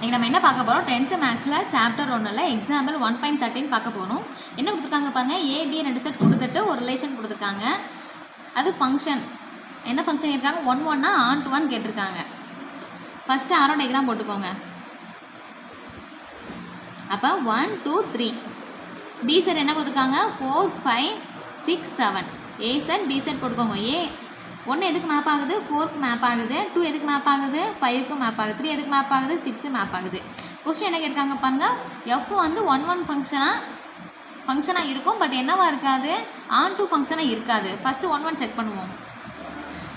இன்றைக்கி நம்ம என்ன பார்க்க போகிறோம் 10th மேக்ஸில் சாப்டர் 1ல் எக்ஸாம்பிள் 1.13 பார்க்க போகணும். என்ன கொடுத்துருக்காங்க பாருங்கள், ஏபி 2 செட் கொடுத்துட்டு ஒரு ரிலேஷன் கொடுத்துருக்காங்க. அது ஃபங்க்ஷன் என்ன ஃபங்க்ஷன் இருக்காங்க 1 ஆன் டு 1 கேட்டிருக்காங்க. ஃபஸ்ட்டு ஆரோ டயக்ராம் போட்டுக்கோங்க. அப்போ 1 2 3 பி செட் என்ன கொடுத்துருக்காங்க 4 5 6 7 ஏ செட் பி செட் போட்டுக்கோங்க. ஏ 1 எதுக்கு மேப் ஆகுது 4க்கு மேப் ஆகுது, 2 எதுக்கு மேப் ஆகுது 5க்கு மேப் ஆகுது, 3 எதுக்கு மேப் ஆகுது 6 மேப் ஆகுது. கொஸ்டின் என்ன கேட்காங்க பாருங்கள், எஃப் வந்து 1 ஃபங்க்ஷனாக இருக்கும், பட் என்னவா இருக்காது ஆன் டூ ஃபங்க்ஷனாக இருக்காது. ஃபஸ்ட்டு 1 செக் பண்ணுவோம்.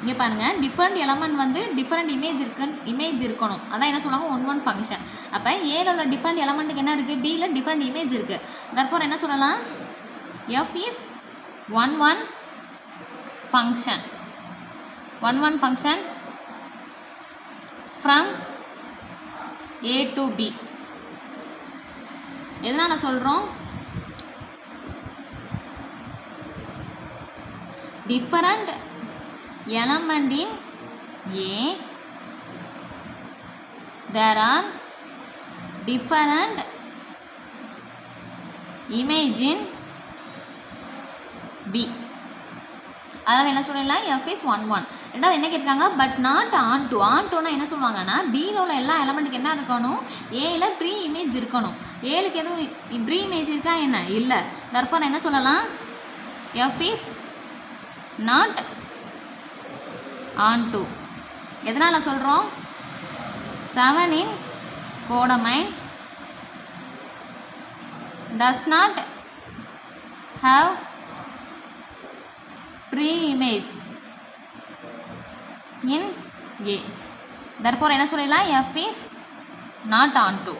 இங்கே பாருங்கள், டிஃப்ரெண்ட் எலமெண்ட் வந்து டிஃப்ரெண்ட் இமேஜ் இருக்கணும். அதான் என்ன சொல்லுவாங்க 1 ஃபங்க்ஷன். அப்போ ஏல உள்ள டிஃப்ரெண்ட் எலமெண்ட்டுக்கு என்ன இருக்குது, பியில் டிஃப்ரெண்ட் இமேஜ் இருக்குது. தர்ஃபோர் என்ன சொல்லலாம், f is 1 function. 1 function from A to B. எதனால சொல்கிறோம், different element in A, there are different image in B. அதனால் என்ன சொல்லலாம், எஃப் இஸ் 1 ரெண்டாவது என்ன கேட்குறாங்க, பட் நாட் ஆன் டூ. ஆன் டூனா என்ன சொல்லுவாங்கன்னா, பியில் உள்ள எல்லா எலமெண்ட்டுக்கு என்ன இருக்கணும், ஏல ப்ரீ இமேஜ் இருக்கணும். ஏலுக்கு எதுவும் ப்ரீ இமேஜ் இருக்கா என்ன இல்லை. தர்ஃபோர் என்ன சொல்லலாம், f is not onto. எதனால் சொல்கிறோம், 7 in codomain does not have pre-image in A. Therefore என்ன சொல்லலாம், F is not on to.